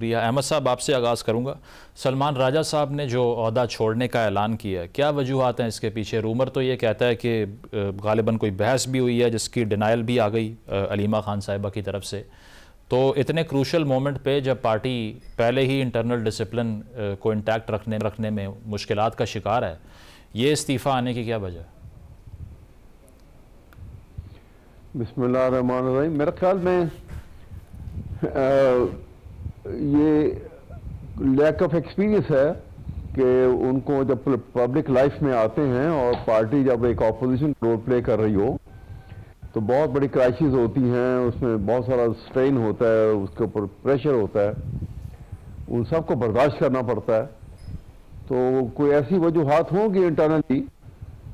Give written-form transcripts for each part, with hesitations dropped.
शुक्रिया। अहमद साहब, आपसे आगाज़ करूँगा। सलमान राजा साहब ने जो ओहदा छोड़ने का ऐलान किया, क्या वजूहात हैं इसके पीछे? रूमर तो ये कहता है कि गालिबन कोई बहस भी हुई है जिसकी डिनाइल भी आ गई अलीमा खान साहिबा की तरफ से। तो इतने क्रूशल मोमेंट पे जब पार्टी पहले ही इंटरनल डिसिप्लिन को इंटैक्ट रखने में मुश्किलात का शिकार है, ये इस्तीफ़ा आने की क्या वजह? बिस्मिल्लाहिर्रहमानिर्रहीम। मेरे ख्याल में ये लैक ऑफ एक्सपीरियंस है कि उनको जब पब्लिक लाइफ में आते हैं और पार्टी जब एक ऑपोजिशन रोल प्ले कर रही हो तो बहुत बड़ी क्राइसिस होती हैं, उसमें बहुत सारा स्ट्रेन होता है, उसके ऊपर प्रेशर होता है, उन सबको बर्दाश्त करना पड़ता है। तो कोई ऐसी वजूहात होंगी इंटरनली,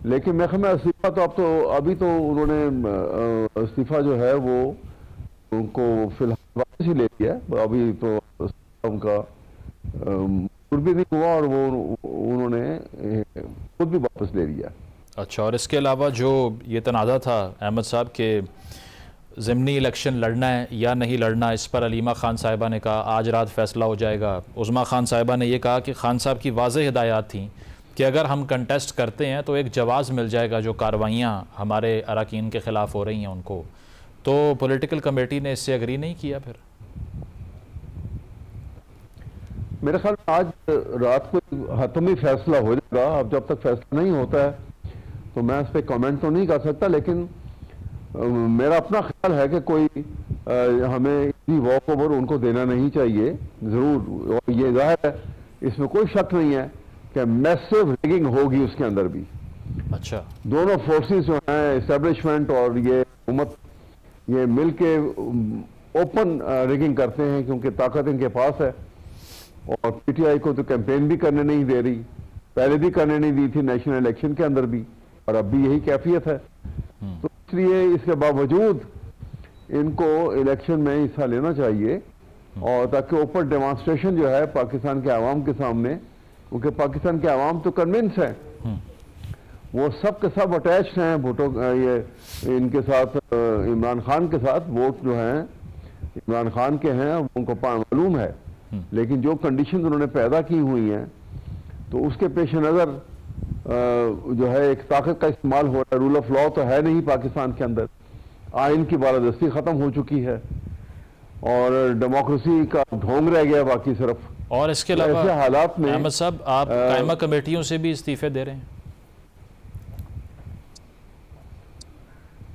लेकिन मैं ख्याल में इस्तीफा तो अभी तो उन्होंने इस्तीफा जो है वो उनको फिलहाल वापस ही ले लिया है। अभी तो उनका भी नहीं हुआ और वो उन्होंने खुद भी वापस ले लिया। अच्छा, और इसके अलावा जो ये तनाज़ा था अहमद साहब के ज़िमनी इलेक्शन लड़ना है या नहीं लड़ना, इस पर अलीमा खान साहिबा ने कहा आज रात फैसला हो जाएगा। उज़मा खान साहिबा ने यह कहा कि खान साहब की वाज़ेह हिदायत थी कि अगर हम कंटेस्ट करते हैं तो एक जवाज़ मिल जाएगा जो कार्रवाइयाँ हमारे अरकान के ख़िलाफ़ हो रही हैं उनको। तो पॉलिटिकल कमेटी ने इससे एग्री नहीं किया। फिर मेरे ख्याल में आज रात को हतमी फैसला हो जाएगा। अब जब तक फैसला नहीं होता है तो मैं इस पर कमेंट तो नहीं कर सकता, लेकिन मेरा अपना ख्याल है कि कोई हमें इसी वॉक ओवर उनको देना नहीं चाहिए ज़रूर। और ये जाहिर है, इसमें कोई शक नहीं है कि मैसिव रिगिंग होगी उसके अंदर भी। अच्छा, दोनों फोर्सेस जो हैं, इस्टेब्लिशमेंट और ये हुकूमत, ये मिल के ओपन रिगिंग करते हैं क्योंकि ताकत इनके पास है। और पीटीआई को तो कैंपेन भी करने नहीं दे रही, पहले भी करने नहीं दी थी नेशनल इलेक्शन के अंदर भी, और अब भी यही कैफियत है। तो इसलिए इसके बावजूद इनको इलेक्शन में हिस्सा लेना चाहिए, और ताकि ओपन डेमोन्स्ट्रेशन जो है पाकिस्तान के आवाम के सामने, क्योंकि पाकिस्तान के आवाम तो कन्विंस है, वो सब के सब अटैच्ड हैं भुट्टो ये इनके साथ, इमरान खान के साथ। वोट जो हैं इमरान खान के हैं, उनको मालूम है। लेकिन जो कंडीशन उन्होंने पैदा की हुई हैं तो उसके पेश नज़र जो है एक ताकत का इस्तेमाल हो रहा है। रूल ऑफ लॉ तो है नहीं पाकिस्तान के अंदर, आइन की बालादस्ती ख़त्म हो चुकी है और डेमोक्रेसी का ढोंग रह गया बाकी सिर्फ। और इसके अलावा ऐसे हालात में अहमद साहब, आप कायमा कमेटियों से भी इस्तीफे दे रहे हैं?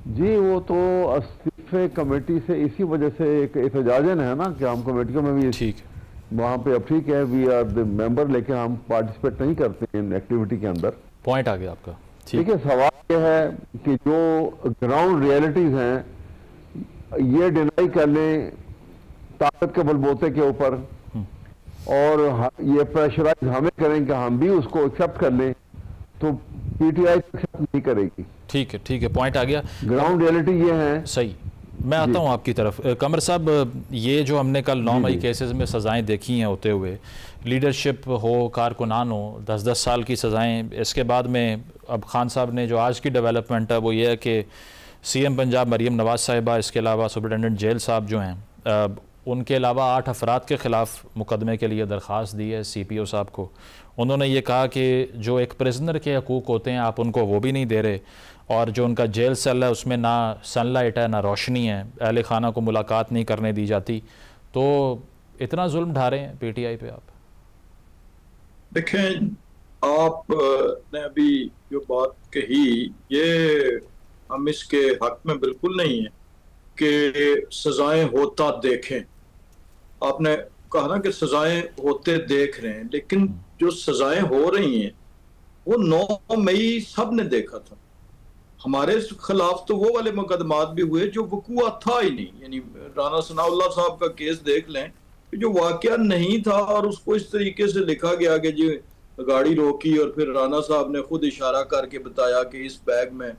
जी, वो तो इस्तीफे कमेटी से इसी वजह से एक एहतजाजन है ना कि हम कमेटियों में भी ठीक है, वहाँ पे अब ठीक है वी आर द मेंबर, लेकिन हम पार्टिसिपेट नहीं करते इन एक्टिविटी के अंदर। पॉइंट आ गया आपका। ठीक है, सवाल ये है कि जो ग्राउंड रियलिटीज हैं ये डिनाई कर लें ताकत के बलबूते के ऊपर, और ये प्रेशराइज हमें करें कि हम भी उसको एक्सेप्ट कर लें, तो पीटीआई एक्सेप्ट नहीं करेगी। ठीक है, ठीक है, पॉइंट आ गया। ग्राउंड रियलिटी ये है। सही, मैं आता हूँ आपकी तरफ। कमर साहब, ये जो हमने कल 9 मई केसेस में सज़ाएं देखी हैं होते हुए, लीडरशिप हो, कारकुनान हो, 10-10 साल की सज़ाएं, इसके बाद में अब खान साहब ने जो आज की डेवलपमेंट है वो ये है कि सीएम पंजाब मरीम नवाज़ साहिबा, इसके अलावा सुपरिटेंडेंट जेल साहब जो हैं, उनके अलावा 8 अफराद के ख़िलाफ़ मुकदमे के लिए दरख्वास्त दी है CPO साहब को। उन्होंने ये कहा कि जो एक प्रिजनर के हकूक़ होते हैं आप उनको वो भी नहीं दे रहे, और जो उनका जेल सेल है उसमें ना सनलाइट है ना रोशनी है, अहले खाना को मुलाकात नहीं करने दी जाती। तो इतना जुल्म ढा रहे हैं PTI पे आप? देखें, आपने अभी जो बात कही ये हम इसके हक में बिल्कुल नहीं है कि सजाएं होता देखें। आपने कहा ना कि सजाएं होते देख रहे हैं, लेकिन जो सजाएं हो रही हैं वो 9 मई सब ने देखा था। हमारे खिलाफ तो वो वाले मुकदमात भी हुए जो वकूआ था ही नहीं। यानी राना सनाउल्लाह साहब का केस देख लें, जो वाकया नहीं था और उसको इस तरीके से लिखा गया कि जी गाड़ी रोकी और फिर राना साहब ने खुद इशारा करके बताया कि इस बैग में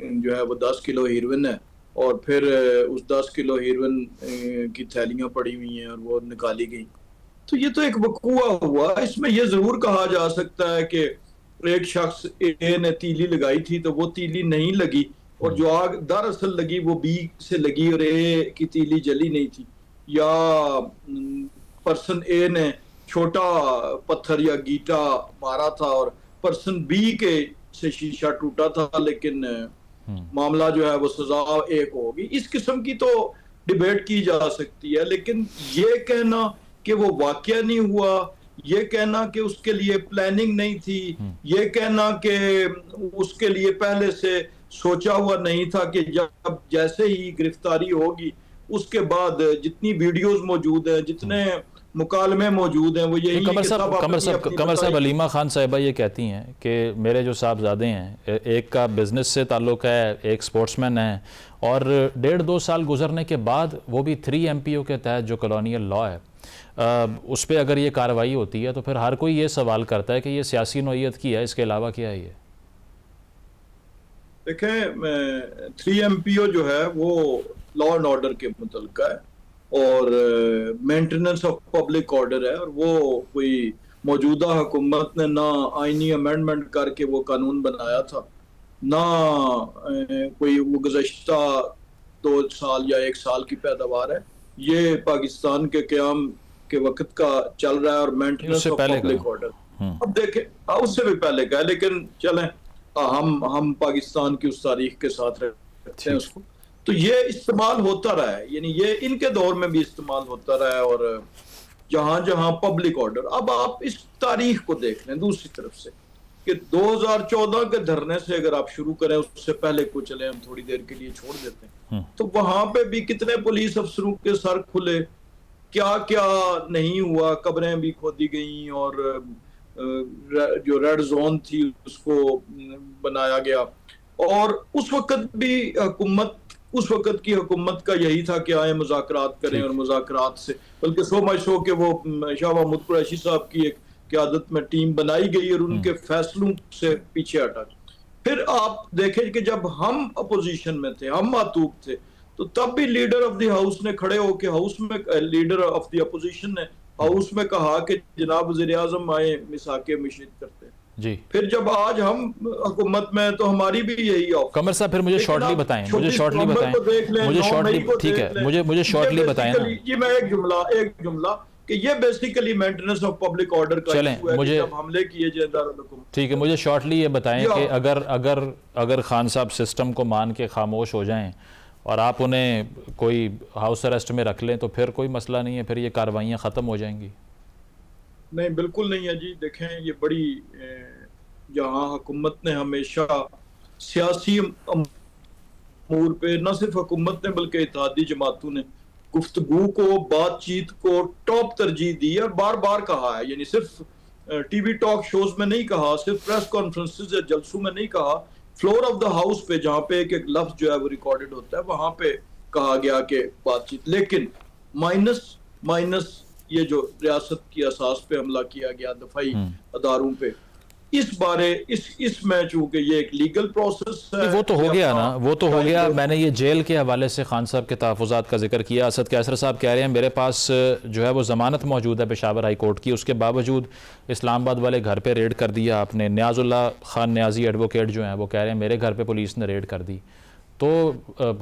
जो है वो 10 किलो हीरोइन है, और फिर उस 10 किलो हीरोइन की थैलियां पड़ी हुई हैं और वो निकाली गई। तो ये तो एक वकूआ हुआ। इसमें यह जरूर कहा जा सकता है कि एक शख्स ए ने तीली लगाई थी तो वो तीली नहीं लगी, और जो आग दरअसल लगी वो बी से लगी और ए की तीली जली नहीं थी, या पर्सन ए ने छोटा पत्थर या गीटा मारा था और पर्सन बी के से शीशा टूटा था, लेकिन मामला जो है वो सजा एक होगी। इस किस्म की तो डिबेट की जा सकती है, लेकिन ये कहना कि वो वाकया नहीं हुआ, ये कहना कि उसके लिए प्लानिंग नहीं थी, ये कहना कि उसके लिए पहले से सोचा हुआ नहीं था कि जब जैसे ही गिरफ्तारी होगी उसके बाद जितनी वीडियोस मौजूद हैं, जितने मुकालमे मौजूद हैं, वो यही कमर साहब अलीमा खान साहिबा ये कहती हैं कि मेरे जो साहबजादे हैं, एक का बिजनेस से ताल्लुक़ है, एक स्पोर्ट्समैन है, और 1.5-2 साल गुजरने के बाद वो भी 3 MPO के तहत जो कॉलोनियल लॉ है उस पर अगर ये कार्रवाई होती है तो फिर हर कोई ये सवाल करता है कि ये सियासी नौइयत की है, इसके अलावा क्या है ये? देखें, 3 MPO जो है वो लॉ एंड ऑर्डर के मुतल्लिक़ है और मेंटेनेंस ऑफ पब्लिक ऑर्डर है, और वो कोई मौजूदा हुकूमत ने ना आईनी अमेंडमेंट करके वो कानून बनाया था, ना कोई वो गुज़श्ता 2 साल या 1 साल की पैदावार है। ये पाकिस्तान के क़याम के वक्त का चल रहा है और मेंटेनेंस ऑफ पब्लिक ऑर्डर अब देखें उससे भी पहले का है, लेकिन चलें हम पाकिस्तान की उस तारीख के साथ रहते हैं उसको, तो ये इस्तेमाल होता रहा है, यानी ये इनके दौर में भी इस्तेमाल होता रहा है। और जहां जहां पब्लिक ऑर्डर, अब आप इस तारीख को देख लें दूसरी तरफ से कि 2014 के धरने से अगर आप शुरू करें, उससे पहले को चले हम थोड़ी देर के लिए छोड़ देते हैं, तो वहां पे भी कितने पुलिस अफसरों के सर खुले, क्या क्या नहीं हुआ, कब्रें भी खोदी गई और जो रेड जोन थी उसको बनाया गया। और उस वक्त भी उस वक्त की हुकूमत का यही था कि आए मुज़ाकरात करें, और मुज़ाकरात से बल्कि सो मच हो कि वो शाह महमूद कुरैशी साहब की एक क़यादत में टीम बनाई गई और उनके फैसलों से पीछे हटा। फिर आप देखें कि जब हम अपोजिशन में थे, हम मातूब थे, तो तब भी लीडर ऑफ द हाउस ने खड़े होकर हाउस में, लीडर ऑफ द अपोजिशन ने हाउस में कहा कि जनाब वज़ीर-ए-आज़म आए मिसाके मशीद करते हैं जी। फिर जब आज हम हुकूमत में तो हमारी भी यही ऑफ। कमर साहब फिर मुझे शॉर्टली बताएं, मुझे शॉर्टली बताएं, मुझे शॉर्टली, ठीक है, मुझे शॉर्टली बताएं ना जी। मैं एक जुमला कि ये basically maintenance of public order का चलें, मुझे जब हमले किए जाए, ठीक है, मुझे शॉर्टली ये बताएं कि अगर खान साहब सिस्टम को मान के खामोश हो जाएं और आप उन्हें कोई हाउस अरेस्ट में रख लें तो फिर कोई मसला नहीं है, फिर ये कार्रवाइयाँ ख़त्म हो जाएंगी? नहीं, बिल्कुल नहीं है जी। देखें, ये बड़ी जहाँ हुकूमत ने हमेशा सियासी अमूर पे, न सिर्फ हुकूमत ने बल्कि इत्तेहादी जमातों ने गुफ्तगू को, बातचीत को टॉप तरजीह दी है और बार बार कहा है, यानी सिर्फ टीवी टॉक शोज में नहीं कहा, सिर्फ प्रेस कॉन्फ्रेंसेस या जलसों में नहीं कहा, फ्लोर ऑफ द हाउस पे जहाँ पे एक एक लफ्ज जो है वो रिकॉर्डेड होता है, वहां पे कहा गया कि बातचीत। लेकिन माइनस ये जो रियासत की असास पे हमला किया गया दफाई अदारों पे, इस बारे इसमें चूंकि ये एक लीगल प्रोसेस है, वो तो हो गया ना, वो तो हो गया। मैंने ये जेल के हवाले से खान साहब के तहफ़्फ़ुज़ात का जिक्र किया। असद कैसर साहब कह रहे हैं मेरे पास जो है वो ज़मानत मौजूद है पेशावर हाई कोर्ट की, उसके बावजूद इस्लामाबाद वाले घर पे रेड कर दिया आपने। न्याजुल्ला खान न्याजी एडवोकेट जो हैं वो कह रहे हैं मेरे घर पे पुलिस ने रेड कर दी। तो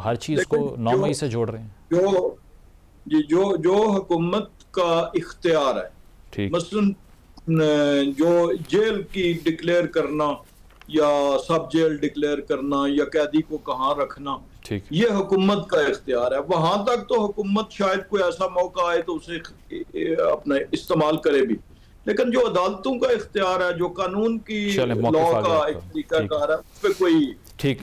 हर चीज़ को 9 मई से जोड़ रहे हैं। जो हुकूमत का इख्तियार है, ठीक, मसलन जो जेल की डिक्लेयर करना या सब जेल डिक्लेयर करना या कैदी को कहाँ रखना, ये हुकूमत का इख्तियार है। वहां तक तो हुकूमत शायद कोई ऐसा मौका आए तो उसे अपना इस्तेमाल करे भी, लेकिन जो अदालतों का इख्तियार है, जो कानून की लॉ का एक तरीकाकार है, उस पर कोई ठीक